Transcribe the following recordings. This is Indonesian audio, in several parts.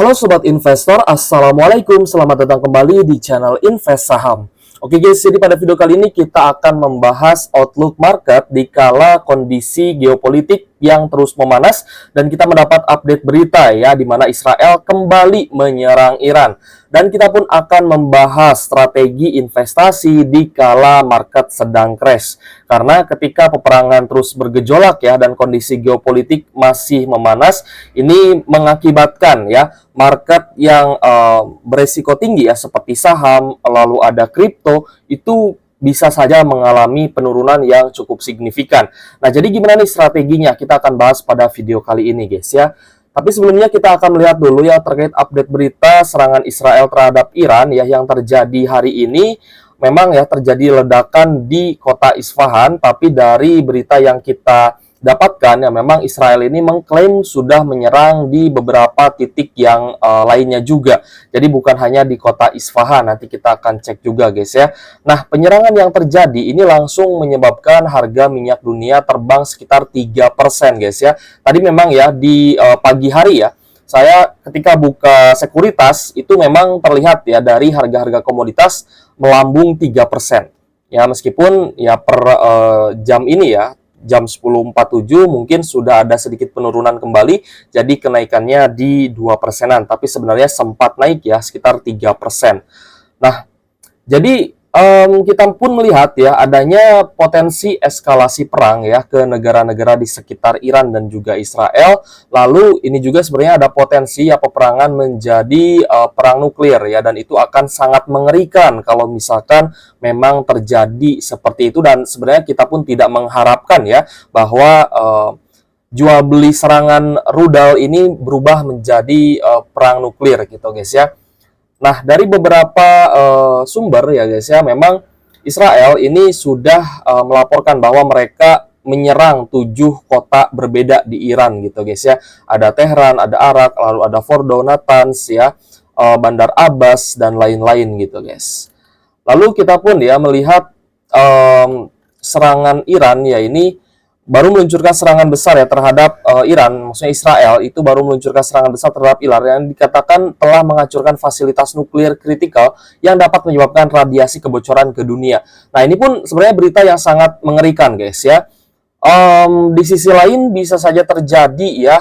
Halo Sobat Investor, Assalamualaikum. Selamat datang kembali di channel Invest Saham. Oke guys, jadi pada video kali ini kita akan membahas outlook market di kala kondisi geopolitik yang terus memanas dan kita mendapat update berita ya di mana Israel kembali menyerang Iran. Dan kita pun akan membahas strategi investasi di kala market sedang crash. Karena ketika peperangan terus bergejolak ya dan kondisi geopolitik masih memanas, ini mengakibatkan ya market yang beresiko tinggi ya seperti saham, lalu ada kripto, itu bisa saja mengalami penurunan yang cukup signifikan. Nah, jadi gimana nih strateginya? Kita akan bahas pada video kali ini guys ya. Tapi sebelumnya kita akan melihat dulu ya terkait update berita serangan Israel terhadap Iran ya yang terjadi hari ini. Memang ya terjadi ledakan di kota Isfahan, tapi dari berita yang kita dapatkan ya memang Israel ini mengklaim sudah menyerang di beberapa titik yang lainnya juga. Jadi bukan hanya di kota Isfahan, nanti kita akan cek juga guys ya. Nah, penyerangan yang terjadi ini langsung menyebabkan harga minyak dunia terbang sekitar 3% guys ya. Tadi memang ya di pagi hari ya, saya ketika buka sekuritas itu memang terlihat ya dari harga-harga komoditas melambung 3%. Ya meskipun ya per jam ini ya jam 10.47 mungkin sudah ada sedikit penurunan kembali, jadi kenaikannya di 2%-an, tapi sebenarnya sempat naik ya sekitar 3%. Nah, jadi kita pun melihat ya adanya potensi eskalasi perang ya ke negara-negara di sekitar Iran dan juga Israel. Lalu ini juga sebenarnya ada potensi ya peperangan menjadi perang nuklir ya, dan itu akan sangat mengerikan kalau misalkan memang terjadi seperti itu. Dan sebenarnya kita pun tidak mengharapkan ya bahwa jual beli serangan rudal ini berubah menjadi perang nuklir gitu guys ya. Nah, dari beberapa sumber ya guys ya, memang Israel ini sudah melaporkan bahwa mereka menyerang 7 kota berbeda di Iran gitu guys ya. Ada Tehran, ada Arak, lalu ada Fordo, Natanz ya, Bandar Abbas dan lain-lain gitu guys. Lalu kita pun ya melihat serangan Iran ya ini baru meluncurkan serangan besar ya terhadap Iran, maksudnya Israel itu baru meluncurkan serangan besar terhadap Iran yang dikatakan telah menghancurkan fasilitas nuklir kritikal yang dapat menyebabkan radiasi kebocoran ke dunia. Nah, ini pun sebenarnya berita yang sangat mengerikan guys ya. Di sisi lain bisa saja terjadi ya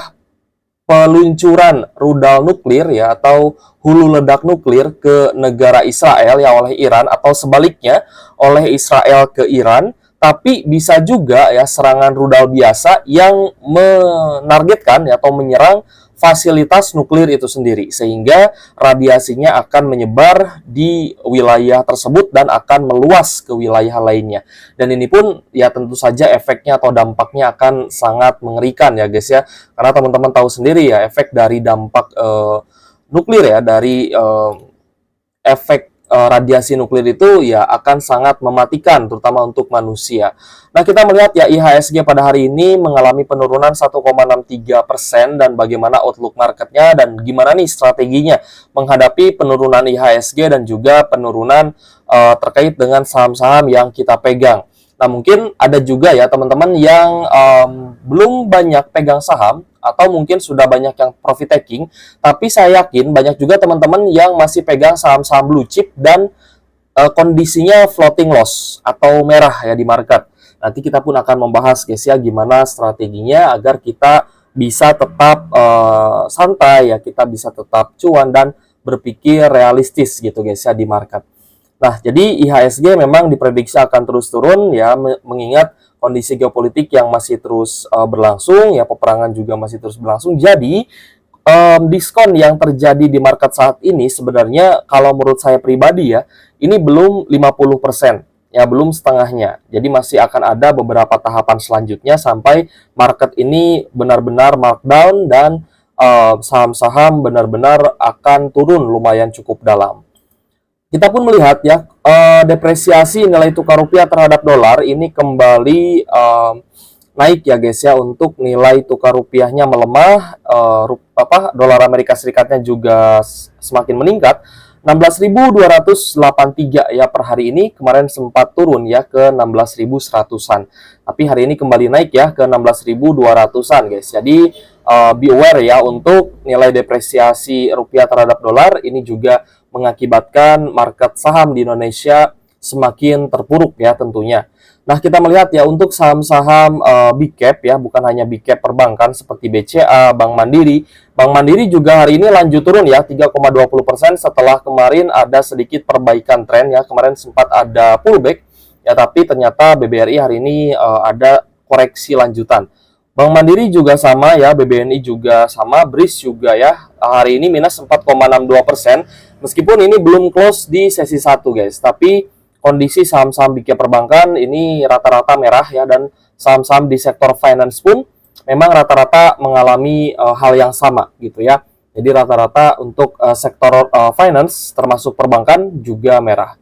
peluncuran rudal nuklir ya atau hulu ledak nuklir ke negara Israel ya oleh Iran, atau sebaliknya oleh Israel ke Iran. Tapi bisa juga ya serangan rudal biasa yang menargetkan ya, atau menyerang fasilitas nuklir itu sendiri, sehingga radiasinya akan menyebar di wilayah tersebut dan akan meluas ke wilayah lainnya. Dan ini pun ya tentu saja efeknya atau dampaknya akan sangat mengerikan ya guys ya, karena teman-teman tahu sendiri ya efek dari dampak nuklir ya, dari efek radiasi nuklir itu ya akan sangat mematikan terutama untuk manusia. Nah, kita melihat ya IHSG pada hari ini mengalami penurunan 1,63% dan bagaimana outlook marketnya dan gimana nih strateginya menghadapi penurunan IHSG dan juga penurunan terkait dengan saham-saham yang kita pegang. Nah, mungkin ada juga ya teman-teman yang belum banyak pegang saham atau mungkin sudah banyak yang profit taking, tapi saya yakin banyak juga teman-teman yang masih pegang saham-saham blue chip dan kondisinya floating loss atau merah ya di market. Nanti kita pun akan membahas guys ya gimana strateginya agar kita bisa tetap santai ya, kita bisa tetap cuan dan berpikir realistis gitu guys ya di market. Nah, jadi IHSG memang diprediksi akan terus turun ya, mengingat kondisi geopolitik yang masih terus berlangsung ya, peperangan juga masih terus berlangsung. Jadi diskon yang terjadi di market saat ini sebenarnya kalau menurut saya pribadi ya, ini belum 50%. Ya, belum setengahnya. Jadi masih akan ada beberapa tahapan selanjutnya sampai market ini benar-benar markdown dan saham-saham benar-benar akan turun lumayan cukup dalam. Kita pun melihat ya depresiasi nilai tukar rupiah terhadap dolar ini kembali naik ya guys ya, untuk nilai tukar rupiahnya melemah, dolar Amerika Serikatnya juga semakin meningkat 16.283 ya per hari ini. Kemarin sempat turun ya ke 16.100-an. Tapi hari ini kembali naik ya ke 16.200-an guys. Jadi be aware ya untuk nilai depresiasi rupiah terhadap dolar ini juga mengakibatkan market saham di Indonesia semakin terpuruk ya tentunya. Nah, kita melihat ya untuk saham-saham big cap ya, bukan hanya big cap perbankan seperti BCA, Bank Mandiri. Bank Mandiri juga hari ini lanjut turun ya 3,20% setelah kemarin ada sedikit perbaikan tren ya. Kemarin sempat ada pullback ya, tapi ternyata BBRI hari ini ada koreksi lanjutan. Bank Mandiri juga sama ya, BBNI juga sama, BRIS juga ya. Hari ini minus 4,62%. Meskipun ini belum close di sesi 1 guys, tapi kondisi saham-saham big cap perbankan ini rata-rata merah ya, dan saham-saham di sektor finance pun memang rata-rata mengalami hal yang sama gitu ya. Jadi rata-rata untuk sektor finance termasuk perbankan juga merah.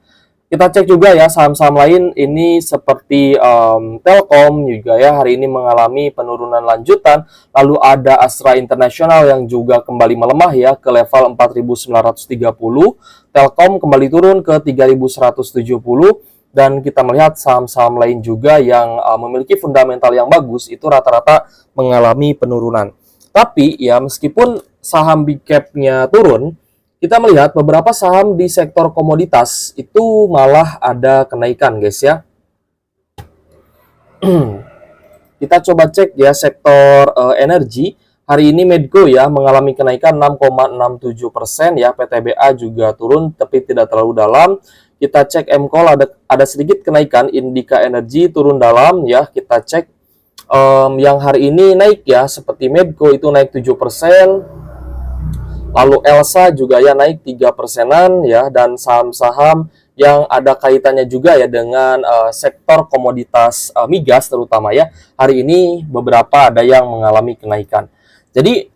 Kita cek juga ya saham-saham lain ini seperti Telkom juga ya hari ini mengalami penurunan lanjutan. Lalu ada Astra International yang juga kembali melemah ya ke level 4.930. Telkom kembali turun ke 3.170. Dan kita melihat saham-saham lain juga yang memiliki fundamental yang bagus itu rata-rata mengalami penurunan. Tapi ya meskipun saham big cap-nya turun, kita melihat beberapa saham di sektor komoditas itu malah ada kenaikan guys ya. Kita coba cek ya sektor energi. Hari ini Medco ya mengalami kenaikan 6,67% ya. PTBA juga turun tapi tidak terlalu dalam. Kita cek MCOL ada sedikit kenaikan. Indika Energi turun dalam ya. Kita cek yang hari ini naik ya seperti Medco itu naik 7%. Lalu Elsa juga ya naik 3%-an ya, dan saham-saham yang ada kaitannya juga ya dengan sektor komoditas migas terutama ya. Hari ini beberapa ada yang mengalami kenaikan. Jadi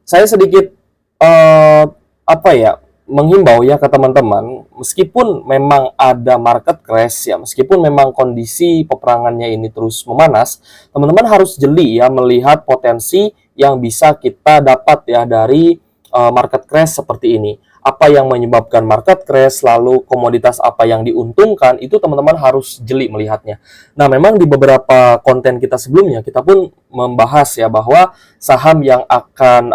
saya sedikit menghimbau ya ke teman-teman, meskipun memang ada market crash ya, meskipun memang kondisi peperangannya ini terus memanas, teman-teman harus jeli ya melihat potensi yang bisa kita dapat ya dari market crash seperti ini. Apa yang menyebabkan market crash, lalu komoditas apa yang diuntungkan, itu teman-teman harus jeli melihatnya. Nah, memang di beberapa konten kita sebelumnya, kita pun membahas ya bahwa saham yang akan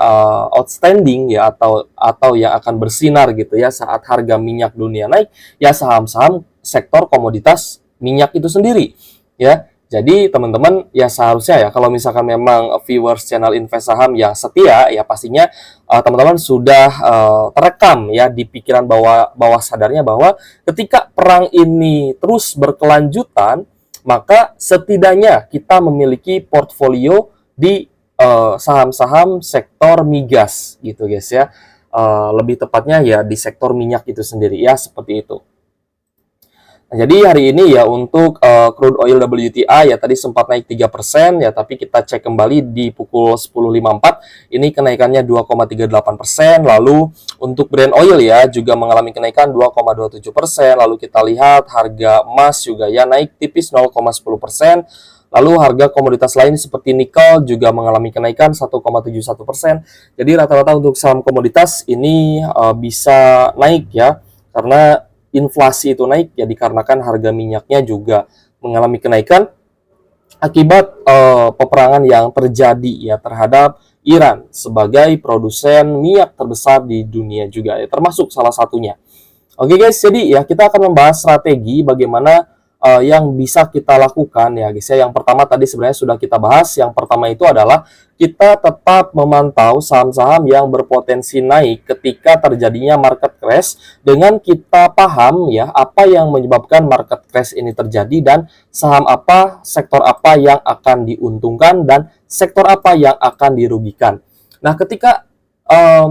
outstanding ya atau yang akan bersinar gitu ya saat harga minyak dunia naik, ya saham-saham sektor komoditas minyak itu sendiri ya. Jadi teman-teman ya seharusnya ya kalau misalkan memang viewers channel Invest Saham yang setia ya pastinya teman-teman sudah terekam ya di pikiran bawah sadarnya bahwa ketika perang ini terus berkelanjutan, maka setidaknya kita memiliki portfolio di saham-saham sektor migas gitu guys ya. Lebih tepatnya ya di sektor minyak itu sendiri ya, seperti itu. Jadi hari ini ya untuk crude oil WTI ya tadi sempat naik 3% ya, tapi kita cek kembali di pukul 10.54 ini kenaikannya 2,38%. Lalu untuk Brent oil ya juga mengalami kenaikan 2,27%. Lalu kita lihat harga emas juga ya naik tipis 0,10%. Lalu harga komoditas lain seperti nikel juga mengalami kenaikan 1,71%. Jadi rata-rata untuk saham komoditas ini bisa naik ya karena inflasi itu naik ya dikarenakan harga minyaknya juga mengalami kenaikan akibat peperangan yang terjadi ya terhadap Iran sebagai produsen minyak terbesar di dunia juga ya, termasuk salah satunya. Oke guys, jadi ya kita akan membahas strategi bagaimana yang bisa kita lakukan ya guys ya. Yang pertama tadi sebenarnya sudah kita bahas. Yang pertama itu adalah kita tetap memantau saham-saham yang berpotensi naik ketika terjadinya market crash dengan kita paham ya apa yang menyebabkan market crash ini terjadi dan saham apa, sektor apa yang akan diuntungkan dan sektor apa yang akan dirugikan. Nah, ketika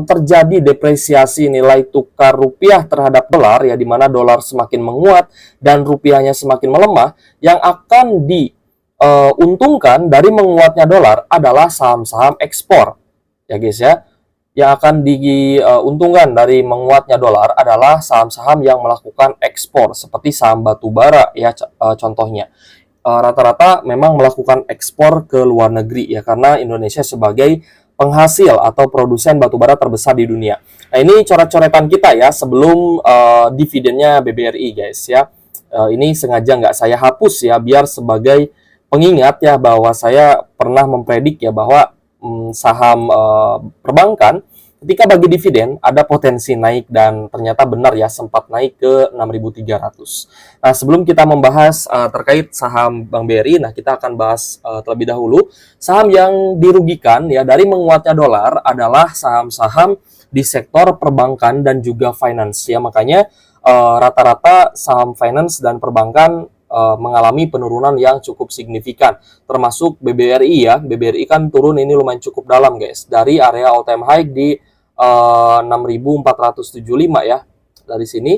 terjadi depresiasi nilai tukar rupiah terhadap dolar ya, di mana dolar semakin menguat dan rupiahnya semakin melemah, yang akan diuntungkan dari menguatnya dolar adalah saham-saham ekspor ya guys ya. Yang akan diuntungkan dari menguatnya dolar adalah saham-saham yang melakukan ekspor seperti saham batubara ya contohnya. Rata-rata memang melakukan ekspor ke luar negeri ya, karena Indonesia sebagai penghasil atau produsen batubara terbesar di dunia. Nah, ini coret-coretan kita ya sebelum dividennya BBRI guys ya. Ini sengaja nggak saya hapus ya biar sebagai pengingat ya bahwa saya pernah mempredik ya bahwa saham perbankan, ketika bagi dividen ada potensi naik dan ternyata benar ya sempat naik ke 6.300. Nah, sebelum kita membahas terkait saham Bank BRI, nah kita akan bahas terlebih dahulu saham yang dirugikan ya dari menguatnya dolar adalah saham-saham di sektor perbankan dan juga finance ya. Makanya rata-rata saham finance dan perbankan mengalami penurunan yang cukup signifikan, termasuk BBRI ya. BBRI kan turun ini lumayan cukup dalam guys, dari area all time high di 6.475 ya. Dari sini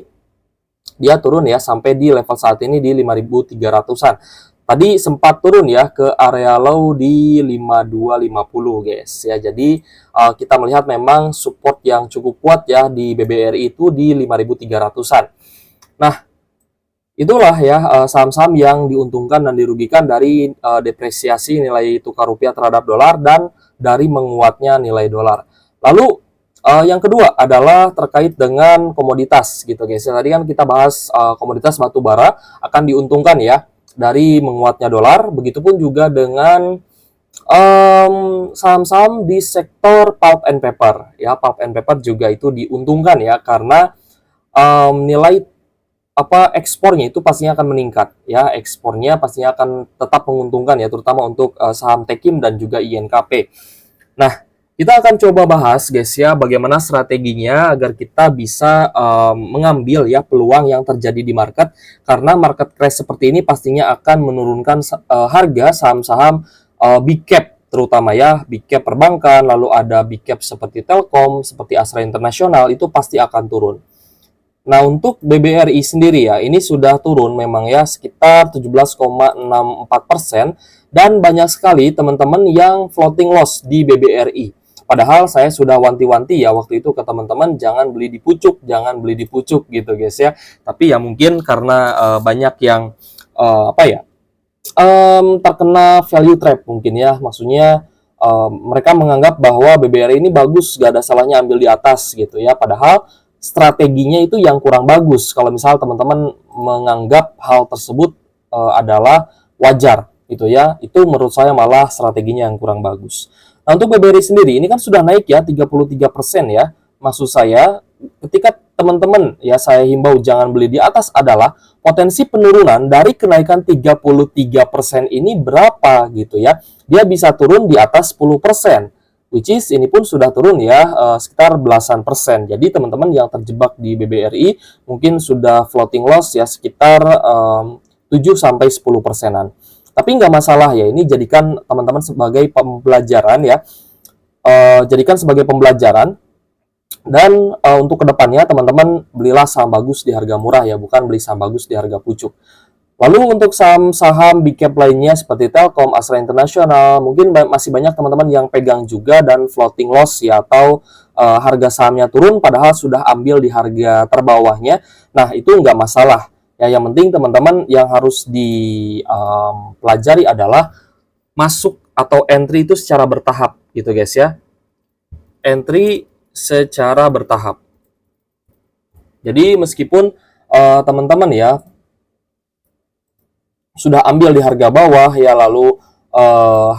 dia turun ya sampai di level saat ini di 5.300-an. Tadi sempat turun ya ke area low di 5250 guys ya. Jadi kita melihat memang support yang cukup kuat ya di BBRI itu di 5.300-an. Nah, itulah ya saham-saham yang diuntungkan dan dirugikan dari depresiasi nilai tukar rupiah terhadap dolar dan dari menguatnya nilai dolar. Lalu yang kedua adalah terkait dengan komoditas gitu guys. Tadi kan kita bahas komoditas batu bara akan diuntungkan ya dari menguatnya dolar. Begitupun juga dengan saham-saham di sektor pulp and paper ya. Pulp and paper juga itu diuntungkan ya karena nilai ekspornya itu pastinya akan meningkat ya. Ekspornya pastinya akan tetap menguntungkan ya, terutama untuk saham Tekim dan juga INKP. Nah, kita akan coba bahas guys ya bagaimana strateginya agar kita bisa mengambil ya peluang yang terjadi di market, karena market crash seperti ini pastinya akan menurunkan harga saham-saham big cap, terutama ya big cap perbankan, lalu ada big cap seperti Telkom, seperti Astra Internasional itu pasti akan turun. Nah, untuk BBRI sendiri ya, ini sudah turun memang ya sekitar 17,64%, dan banyak sekali teman-teman yang floating loss di BBRI. Padahal saya sudah wanti-wanti ya waktu itu ke teman-teman, jangan beli di pucuk, jangan beli di pucuk gitu guys ya. Tapi ya mungkin karena banyak yang terkena value trap mungkin ya. Maksudnya mereka menganggap bahwa BBRI ini bagus, gak ada salahnya ambil di atas gitu ya. Padahal strateginya itu yang kurang bagus. Kalau misal teman-teman menganggap hal tersebut adalah wajar gitu ya, itu menurut saya malah strateginya yang kurang bagus. Nah, untuk BBRI sendiri ini kan sudah naik ya 33% ya. Maksud saya ketika teman-teman ya saya himbau jangan beli di atas adalah potensi penurunan dari kenaikan 33% ini berapa gitu ya. Dia bisa turun di atas 10%. Which is ini pun sudah turun ya sekitar belasan persen. Jadi teman-teman yang terjebak di BBRI mungkin sudah floating loss ya sekitar 7-10%-an. Tapi nggak masalah ya, ini jadikan teman-teman sebagai pembelajaran ya. Jadikan sebagai pembelajaran, dan untuk kedepannya teman-teman belilah saham bagus di harga murah ya, bukan beli saham bagus di harga pucuk. Lalu untuk saham-saham big cap lainnya seperti Telkom, Astra Internasional, mungkin masih banyak teman-teman yang pegang juga dan floating loss ya, atau harga sahamnya turun padahal sudah ambil di harga terbawahnya. Nah, itu nggak masalah. Ya, yang penting teman-teman yang harus dipelajari adalah masuk atau entry itu secara bertahap gitu guys ya. Entry secara bertahap. Jadi meskipun teman-teman ya sudah ambil di harga bawah ya, lalu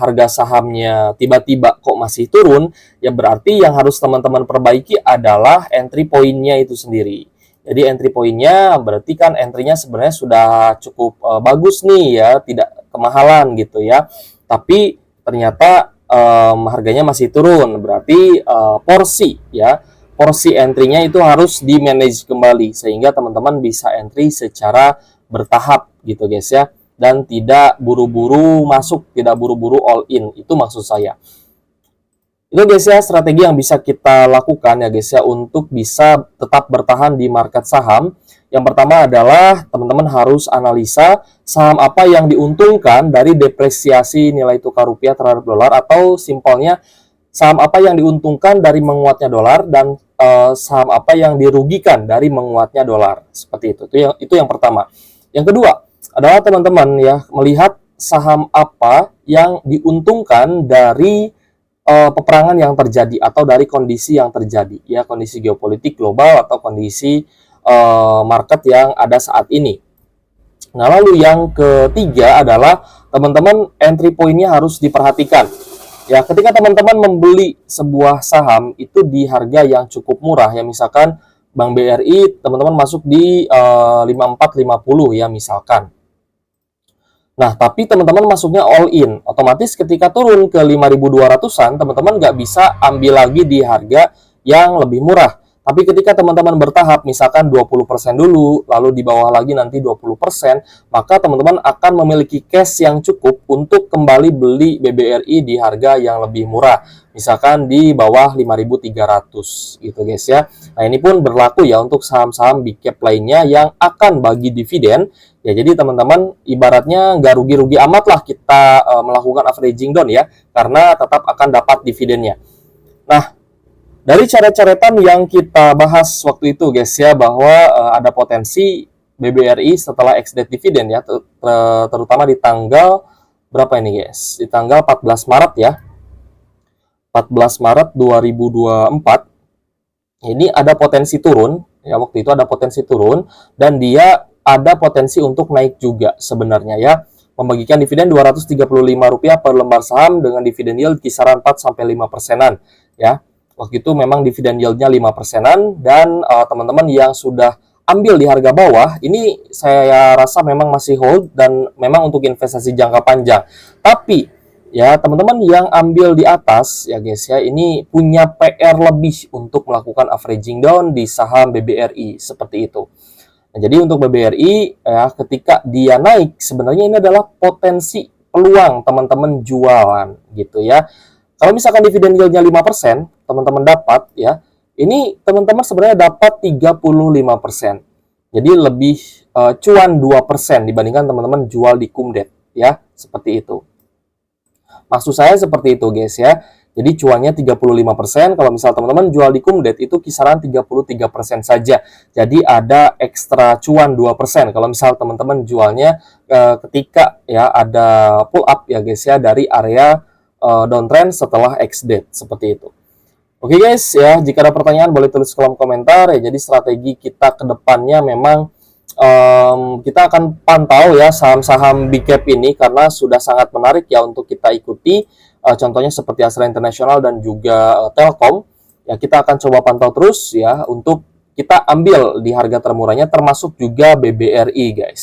harga sahamnya tiba-tiba kok masih turun, ya berarti yang harus teman-teman perbaiki adalah entry point-nya itu sendiri. Jadi entry point-nya berarti kan entry-nya sebenarnya sudah cukup bagus nih ya, tidak kemahalan gitu ya. Tapi ternyata harganya masih turun, berarti porsi entry-nya itu harus di-manage kembali sehingga teman-teman bisa entry secara bertahap gitu guys ya, dan tidak buru-buru masuk, tidak buru-buru all in, itu maksud saya. Itu guys ya strategi yang bisa kita lakukan ya guys ya untuk bisa tetap bertahan di market saham. Yang pertama adalah teman-teman harus analisa saham apa yang diuntungkan dari depresiasi nilai tukar rupiah terhadap dolar, atau simpelnya saham apa yang diuntungkan dari menguatnya dolar, dan saham apa yang dirugikan dari menguatnya dolar. Seperti itu. Itu yang pertama. Yang kedua adalah teman-teman ya melihat saham apa yang diuntungkan dari peperangan yang terjadi atau dari kondisi yang terjadi ya, kondisi geopolitik global atau kondisi market yang ada saat ini. Nah, lalu yang ketiga adalah teman-teman entry point-nya harus diperhatikan. Ya, ketika teman-teman membeli sebuah saham itu di harga yang cukup murah ya, misalkan Bank BRI teman-teman masuk di 5450 ya misalkan. Nah, tapi teman-teman masuknya all in. Otomatis ketika turun ke 5.200-an, teman-teman nggak bisa ambil lagi di harga yang lebih murah. Tapi ketika teman-teman bertahap, misalkan 20% dulu, lalu di bawah lagi nanti 20%, maka teman-teman akan memiliki cash yang cukup untuk kembali beli BBRI di harga yang lebih murah. Misalkan di bawah 5.300 gitu guys ya. Nah, ini pun berlaku ya untuk saham-saham big cap lainnya yang akan bagi dividen. Ya, jadi teman-teman ibaratnya nggak rugi-rugi amat lah kita melakukan averaging down ya, karena tetap akan dapat dividennya. Nah, dari coret-coretan yang kita bahas waktu itu guys ya, bahwa ada potensi BBRI setelah ex-date dividen ya, terutama di tanggal berapa ini guys? Di tanggal 14 Maret ya. 14 Maret 2024. Ini ada potensi turun, ya waktu itu ada potensi turun dan dia ada potensi untuk naik juga sebenarnya ya. Membagikan dividen Rp235 per lembar saham dengan dividen yield kisaran 4-5%-an ya. Waktu itu memang dividen yield-nya 5%-an dan teman-teman yang sudah ambil di harga bawah, ini saya rasa memang masih hold dan memang untuk investasi jangka panjang. Tapi ya teman-teman yang ambil di atas ya guys ya, ini punya PR lebih untuk melakukan averaging down di saham BBRI seperti itu. Nah, jadi untuk BBRI ya ketika dia naik sebenarnya ini adalah potensi peluang teman-teman jualan gitu ya. Kalau misalkan dividen yield-nya 5%, teman-teman dapat ya, ini teman-teman sebenarnya dapat 35%. Jadi lebih cuan 2% dibandingkan teman-teman jual di Kumdet ya, seperti itu. Maksud saya seperti itu guys ya. Jadi cuannya 35%, kalau misal teman-teman jual di Kumdet itu kisaran 33% saja. Jadi ada ekstra cuan 2% kalau misal teman-teman jualnya ketika ya ada pull up ya guys ya dari area downtrend setelah ex-date seperti itu. Oke guys ya, jika ada pertanyaan boleh tulis kolom komentar ya. Jadi strategi kita ke depannya memang kita akan pantau ya saham-saham big cap ini karena sudah sangat menarik ya untuk kita ikuti. Contohnya seperti Astra International dan juga Telkom. Ya kita akan coba pantau terus ya untuk kita ambil di harga termurahnya termasuk juga BBRI guys.